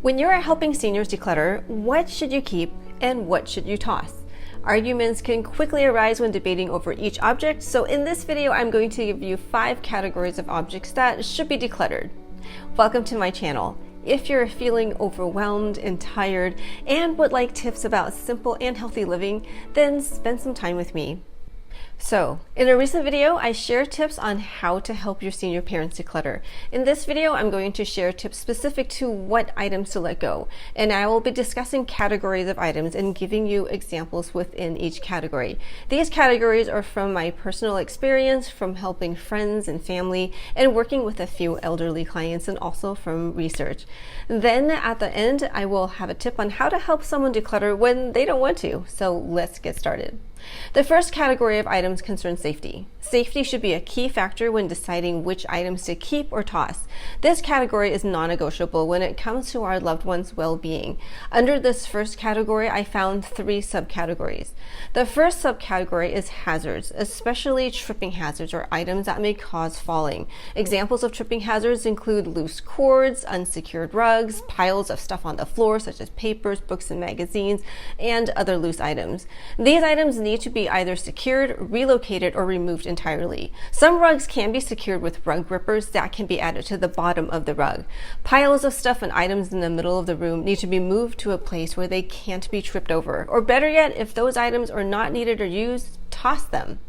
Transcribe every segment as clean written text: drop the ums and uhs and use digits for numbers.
When you are helping seniors declutter, what should you keep and what should you toss? Arguments can quickly arise when debating over each object, so in this video I'm going to give you 5 categories of objects that should be decluttered. Welcome to my channel. If you're feeling overwhelmed and tired and would like tips about simple and healthy living, then spend some time with me. So, in a recent video, I shared tips on how to help your senior parents declutter. In this video, I'm going to share tips specific to what items to let go, and I will be discussing categories of items and giving you examples within each category. These categories are from my personal experience, from helping friends and family, and working with a few elderly clients, and also from research. Then at the end, I will have a tip on how to help someone declutter when they don't want to. So let's get started. The first category of items concerns safety. Safety should be a key factor when deciding which items to keep or toss. This category is non-negotiable when it comes to our loved ones' well-being. Under this first category, I found 3 subcategories. The first subcategory is hazards, especially tripping hazards or items that may cause falling. Examples of tripping hazards include loose cords, unsecured rugs, piles of stuff on the floor such as papers, books, and magazines, and other loose items. These items need to be either secured, relocated, or removed entirely. Some rugs can be secured with rug grippers that can be added to the bottom of the rug. Piles of stuff and items in the middle of the room need to be moved to a place where they can't be tripped over. Or better yet, if those items are not needed or used, toss them.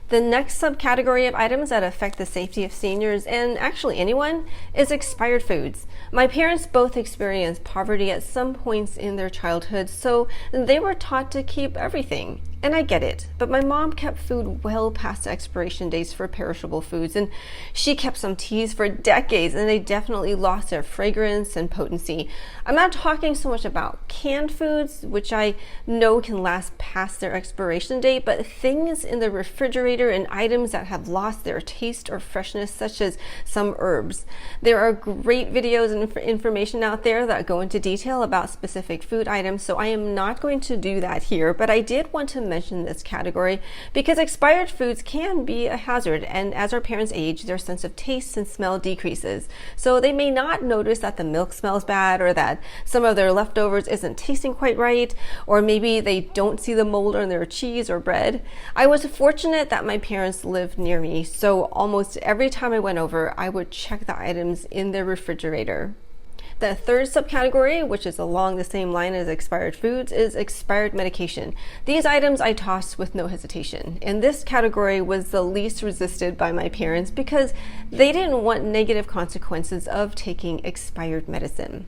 The next subcategory of items that affect the safety of seniors, and actually anyone, is expired foods. My parents both experienced poverty at some points in their childhood, so they were taught to keep everything. And I get it, but my mom kept food well past the expiration dates for perishable foods, and she kept some teas for decades, and they definitely lost their fragrance and potency. I'm not talking so much about canned foods, which I know can last past their expiration date, but things in the refrigerator and items that have lost their taste or freshness, such as some herbs. There are great videos and information out there that go into detail about specific food items, so I am not going to do that here, but I did want to mention this category because expired foods can be a hazard, and as our parents age, their sense of taste and smell decreases. So they may not notice that the milk smells bad, or that some of their leftovers isn't tasting quite right, or maybe they don't see the mold on their cheese or bread. I was fortunate that my parents lived near me, so almost every time I went over, I would check the items in their refrigerator. The third subcategory, which is along the same line as expired foods, is expired medication. These items I tossed with no hesitation, and this category was the least resisted by my parents because they didn't want negative consequences of taking expired medicine.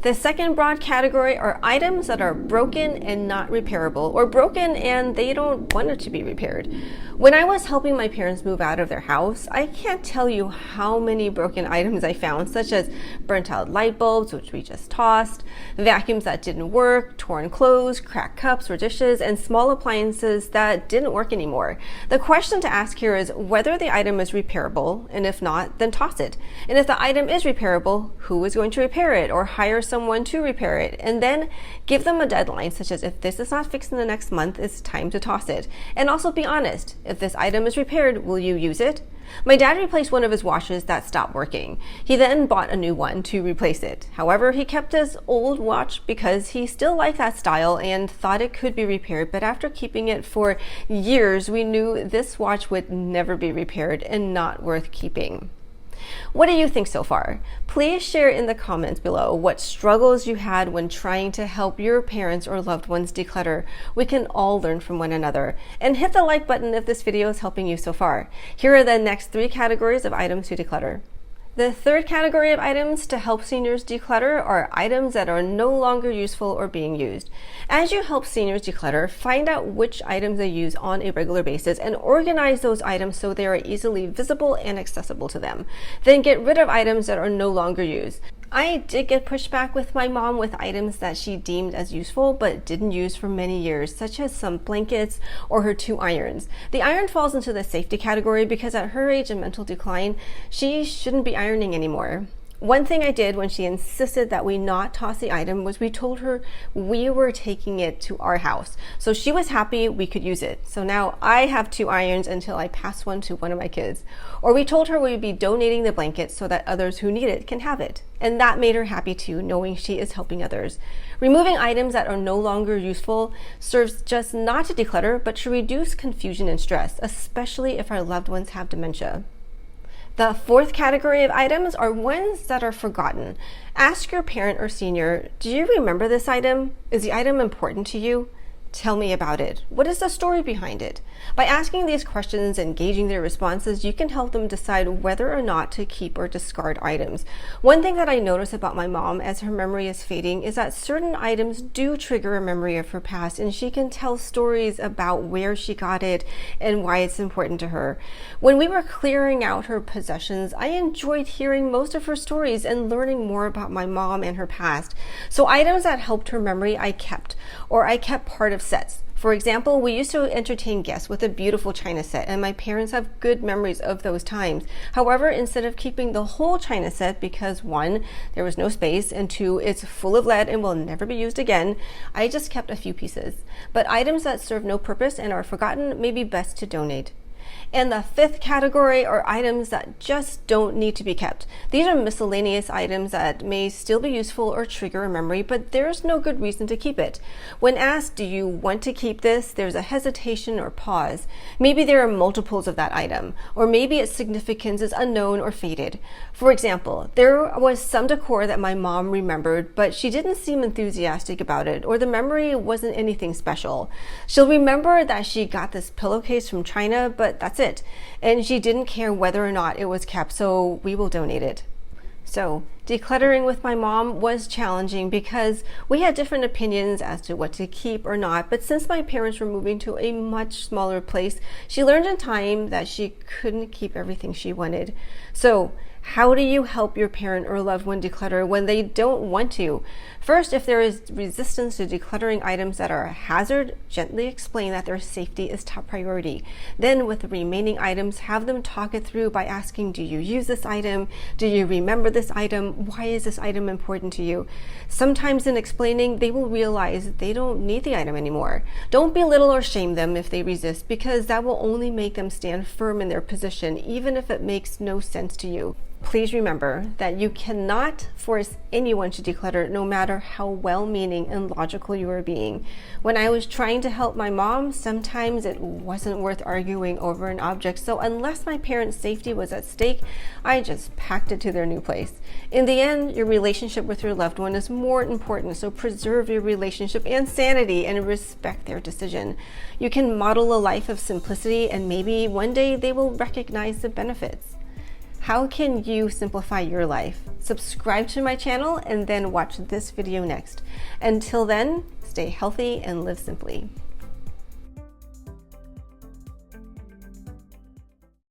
The second broad category are items that are broken and not repairable, or broken and they don't want it to be repaired. When I was helping my parents move out of their house, I can't tell you how many broken items I found, such as burnt out light bulbs, which we just tossed, vacuums that didn't work, torn clothes, cracked cups or dishes, and small appliances that didn't work anymore. The question to ask here is whether the item is repairable, and if not, then toss it. And if the item is repairable, who is going to repair it, or hire someone to repair it? And then give them a deadline, such as if this is not fixed in the next month, it's time to toss it. And also be honest, if this item is repaired, will you use it? My dad replaced one of his watches that stopped working. He then bought a new one to replace it. However, he kept his old watch because he still liked that style and thought it could be repaired, but after keeping it for years, we knew this watch would never be repaired and not worth keeping. What do you think so far? Please share in the comments below what struggles you had when trying to help your parents or loved ones declutter. We can all learn from one another. And hit the like button if this video is helping you so far. Here are the next 3 categories of items to declutter. The third category of items to help seniors declutter are items that are no longer useful or being used. As you help seniors declutter, find out which items they use on a regular basis and organize those items so they are easily visible and accessible to them. Then get rid of items that are no longer used. I did get pushback with my mom with items that she deemed as useful but didn't use for many years, such as some blankets or her 2 irons. The iron falls into the safety category because at her age and mental decline, she shouldn't be ironing anymore. One thing I did when she insisted that we not toss the item was we told her we were taking it to our house. So she was happy we could use it. So now I have 2 irons until I pass one to one of my kids. Or we told her we would be donating the blanket so that others who need it can have it. And that made her happy too, knowing she is helping others. Removing items that are no longer useful serves just not to declutter, but to reduce confusion and stress, especially if our loved ones have dementia. The 4th category of items are ones that are forgotten. Ask your parent or senior, do you remember this item? Is the item important to you? Tell me about it. What is the story behind it? By asking these questions and gauging their responses, you can help them decide whether or not to keep or discard items. One thing that I notice about my mom as her memory is fading is that certain items do trigger a memory of her past, and she can tell stories about where she got it and why it's important to her. When we were clearing out her possessions, I enjoyed hearing most of her stories and learning more about my mom and her past. So items that helped her memory I kept, or I kept part of sets. For example, we used to entertain guests with a beautiful china set, and my parents have good memories of those times. However, instead of keeping the whole china set because 1, there was no space, and 2, it's full of lead and will never be used again, I just kept a few pieces. But items that serve no purpose and are forgotten may be best to donate. And the 5th category are items that just don't need to be kept. These are miscellaneous items that may still be useful or trigger a memory, but there's no good reason to keep it. When asked, do you want to keep this? There's a hesitation or pause. Maybe there are multiples of that item, or maybe its significance is unknown or faded. For example, there was some decor that my mom remembered, but she didn't seem enthusiastic about it, or the memory wasn't anything special. She'll remember that she got this pillowcase from China, but that's it. And she didn't care whether or not it was kept, so we will donate it. So decluttering with my mom was challenging because we had different opinions as to what to keep or not, but since my parents were moving to a much smaller place, she learned in time that she couldn't keep everything she wanted. So how do you help your parent or loved one declutter when they don't want to? First, if there is resistance to decluttering items that are a hazard, gently explain that their safety is top priority. Then with the remaining items, have them talk it through by asking, do you use this item? Do you remember this item? Why is this item important to you? Sometimes in explaining, they will realize they don't need the item anymore. Don't belittle or shame them if they resist, because that will only make them stand firm in their position, even if it makes no sense to you. Please remember that you cannot force anyone to declutter, no matter how well-meaning and logical you are being. When I was trying to help my mom, sometimes it wasn't worth arguing over an object, so unless my parents' safety was at stake, I just packed it to their new place. In the end, your relationship with your loved one is more important, so preserve your relationship and sanity and respect their decision. You can model a life of simplicity, and maybe one day they will recognize the benefits. How can you simplify your life? Subscribe to my channel and then watch this video next. Until then, stay healthy and live simply.